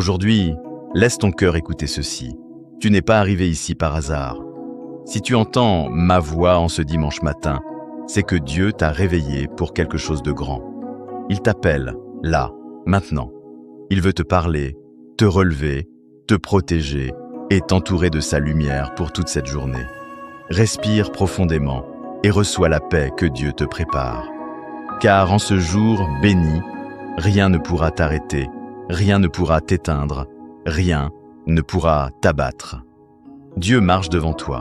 Aujourd'hui, laisse ton cœur écouter ceci. Tu n'es pas arrivé ici par hasard. Si tu entends ma voix en ce dimanche matin, c'est que Dieu t'a réveillé pour quelque chose de grand. Il t'appelle, là, maintenant. Il veut te parler, te relever, te protéger et t'entourer de sa lumière pour toute cette journée. Respire profondément et reçois la paix que Dieu te prépare. Car en ce jour béni, rien ne pourra t'arrêter, rien ne pourra t'éteindre, rien ne pourra t'abattre. Dieu marche devant toi.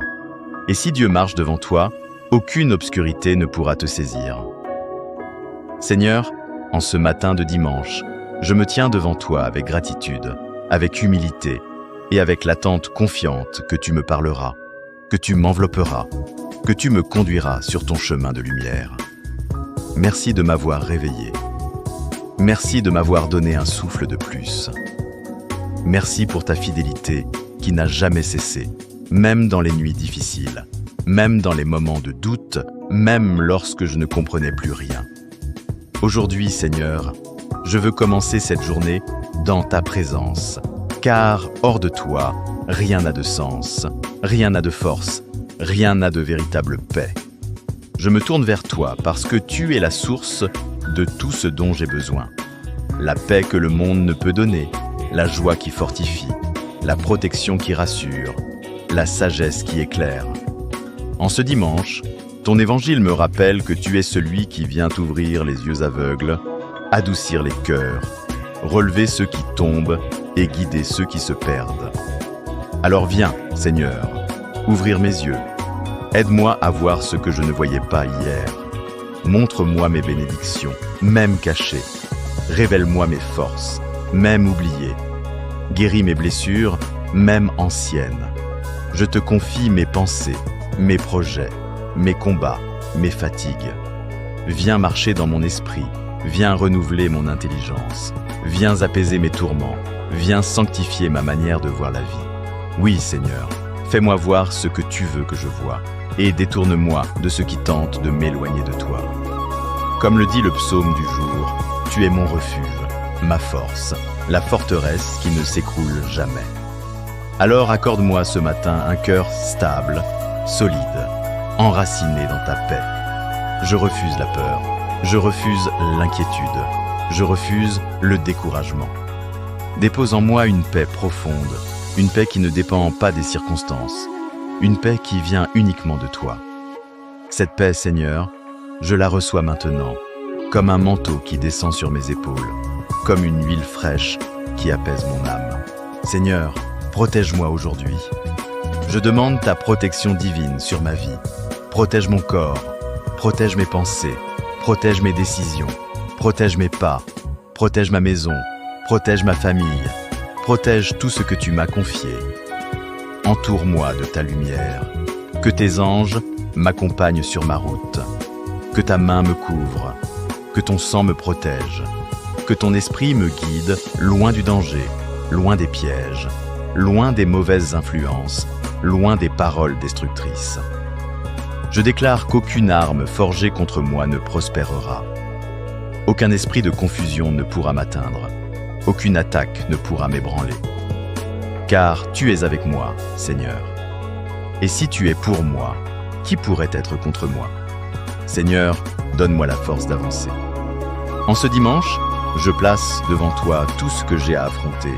Et si Dieu marche devant toi, aucune obscurité ne pourra te saisir. Seigneur, en ce matin de dimanche, je me tiens devant toi avec gratitude, avec humilité et avec l'attente confiante que tu me parleras, que tu m'envelopperas, que tu me conduiras sur ton chemin de lumière. Merci de m'avoir réveillé. Merci de m'avoir donné un souffle de plus. Merci pour ta fidélité qui n'a jamais cessé, même dans les nuits difficiles, même dans les moments de doute, même lorsque je ne comprenais plus rien. Aujourd'hui, Seigneur, je veux commencer cette journée dans ta présence, car hors de toi, rien n'a de sens, rien n'a de force, rien n'a de véritable paix. Je me tourne vers toi parce que tu es la source de tout ce dont j'ai besoin. La paix que le monde ne peut donner, la joie qui fortifie, la protection qui rassure, la sagesse qui éclaire. En ce dimanche, ton évangile me rappelle que tu es celui qui vient ouvrir les yeux aveugles, adoucir les cœurs, relever ceux qui tombent et guider ceux qui se perdent. Alors viens, Seigneur, ouvrir mes yeux. Aide-moi à voir ce que je ne voyais pas hier. Montre-moi mes bénédictions, même cachées. Révèle-moi mes forces, même oubliées. Guéris mes blessures, même anciennes. Je te confie mes pensées, mes projets, mes combats, mes fatigues. Viens marcher dans mon esprit, viens renouveler mon intelligence, viens apaiser mes tourments, viens sanctifier ma manière de voir la vie. Oui, Seigneur, fais-moi voir ce que tu veux que je voie, et détourne-moi de ce qui tente de m'éloigner de toi. Comme le dit le psaume du jour, tu es mon refuge, ma force, la forteresse qui ne s'écroule jamais. Alors accorde-moi ce matin un cœur stable, solide, enraciné dans ta paix. Je refuse la peur, je refuse l'inquiétude, je refuse le découragement. Dépose en moi une paix profonde, une paix qui ne dépend pas des circonstances, une paix qui vient uniquement de toi. Cette paix, Seigneur, je la reçois maintenant, comme un manteau qui descend sur mes épaules, comme une huile fraîche qui apaise mon âme. Seigneur, protège-moi aujourd'hui. Je demande ta protection divine sur ma vie. Protège mon corps, protège mes pensées, protège mes décisions, protège mes pas, protège ma maison, protège ma famille, protège tout ce que tu m'as confié. Entoure-moi de ta lumière, que tes anges m'accompagnent sur ma route, que ta main me couvre, que ton sang me protège, que ton esprit me guide loin du danger, loin des pièges, loin des mauvaises influences, loin des paroles destructrices. Je déclare qu'aucune arme forgée contre moi ne prospérera. Aucun esprit de confusion ne pourra m'atteindre, aucune attaque ne pourra m'ébranler. Car tu es avec moi, Seigneur. Et si tu es pour moi, qui pourrait être contre moi? Seigneur, donne-moi la force d'avancer. En ce dimanche, je place devant toi tout ce que j'ai à affronter,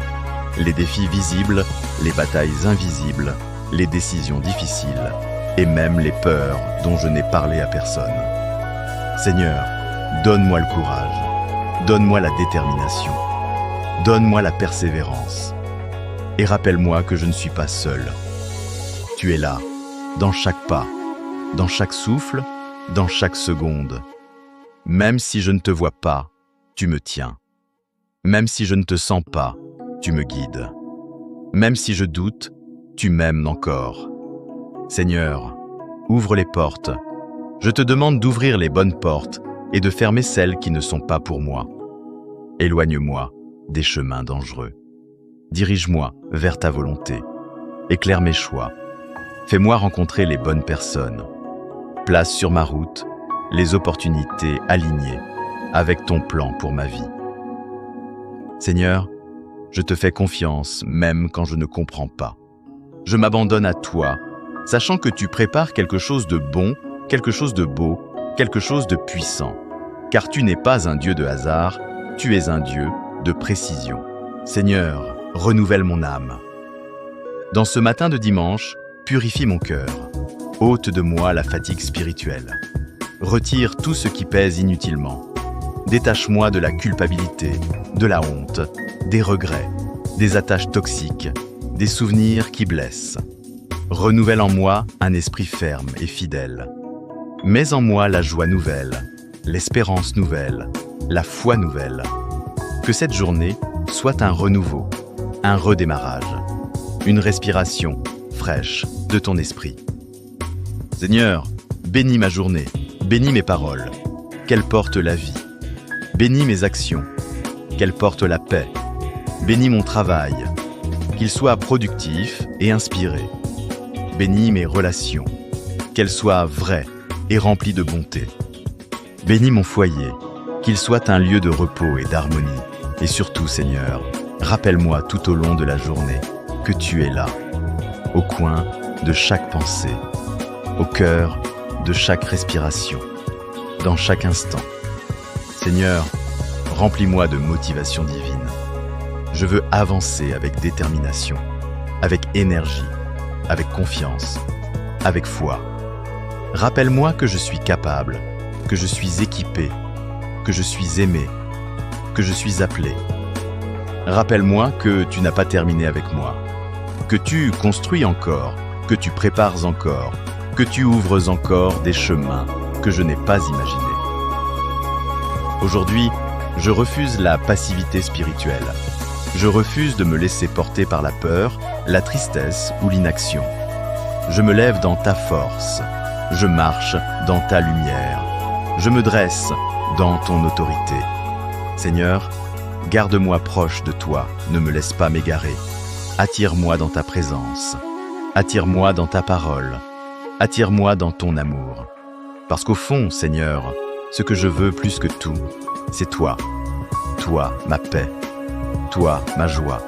les défis visibles, les batailles invisibles, les décisions difficiles, et même les peurs dont je n'ai parlé à personne. Seigneur, donne-moi le courage, donne-moi la détermination, donne-moi la persévérance, et rappelle-moi que je ne suis pas seul. Tu es là, dans chaque pas, dans chaque souffle, dans chaque seconde. Même si je ne te vois pas, tu me tiens. Même si je ne te sens pas, tu me guides. Même si je doute, tu m'aimes encore. Seigneur, ouvre les portes. Je te demande d'ouvrir les bonnes portes et de fermer celles qui ne sont pas pour moi. Éloigne-moi des chemins dangereux. Dirige-moi vers ta volonté. Éclaire mes choix. Fais-moi rencontrer les bonnes personnes. Place sur ma route les opportunités alignées avec ton plan pour ma vie. Seigneur, Je te fais confiance, même quand je ne comprends pas. Je m'abandonne à toi, sachant que tu prépares quelque chose de bon, quelque chose de beau, quelque chose de puissant. Car tu n'es pas un Dieu de hasard, tu es un Dieu de précision. Seigneur, renouvelle mon âme. Dans ce matin de dimanche, purifie mon cœur. Ôte de moi la fatigue spirituelle. Retire tout ce qui pèse inutilement. Détache-moi de la culpabilité, de la honte, des regrets, des attaches toxiques, des souvenirs qui blessent. Renouvelle en moi un esprit ferme et fidèle. Mets en moi la joie nouvelle, l'espérance nouvelle, la foi nouvelle. Que cette journée soit un renouveau, un redémarrage, une respiration fraîche de ton esprit. Seigneur, bénis ma journée, bénis mes paroles, qu'elles portent la vie. Bénis mes actions, qu'elles portent la paix. Bénis mon travail, qu'il soit productif et inspiré. Bénis mes relations, qu'elles soient vraies et remplies de bonté. Bénis mon foyer, qu'il soit un lieu de repos et d'harmonie. Et surtout, Seigneur, rappelle-moi tout au long de la journée que tu es là, au coin de chaque pensée, au cœur de chaque respiration, dans chaque instant. Seigneur, remplis-moi de motivation divine. Je veux avancer avec détermination, avec énergie, avec confiance, avec foi. Rappelle-moi que je suis capable, que je suis équipé, que je suis aimé, que je suis appelé. Rappelle-moi que tu n'as pas terminé avec moi, que tu construis encore, que tu prépares encore, que tu ouvres encore des chemins que je n'ai pas imaginés. Aujourd'hui, je refuse la passivité spirituelle. Je refuse de me laisser porter par la peur, la tristesse ou l'inaction. Je me lève dans ta force. Je marche dans ta lumière. Je me dresse dans ton autorité. Seigneur, garde-moi proche de toi, ne me laisse pas m'égarer. Attire-moi dans ta présence. Attire-moi dans ta parole. Attire-moi dans ton amour. Parce qu'au fond, Seigneur, ce que je veux plus que tout, c'est toi. Toi, ma paix. Toi, ma joie.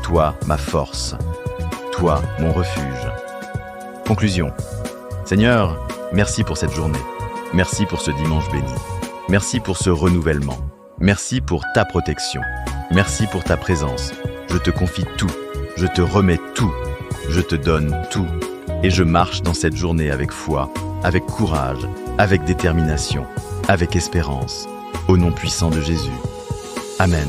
Toi, ma force. Toi, mon refuge. Conclusion. Seigneur, merci pour cette journée. Merci pour ce dimanche béni. Merci pour ce renouvellement. Merci pour ta protection. Merci pour ta présence. Je te confie tout. Je te remets tout. Je te donne tout. Et je marche dans cette journée avec foi, avec courage, avec détermination, avec espérance. Au nom puissant de Jésus. Amen.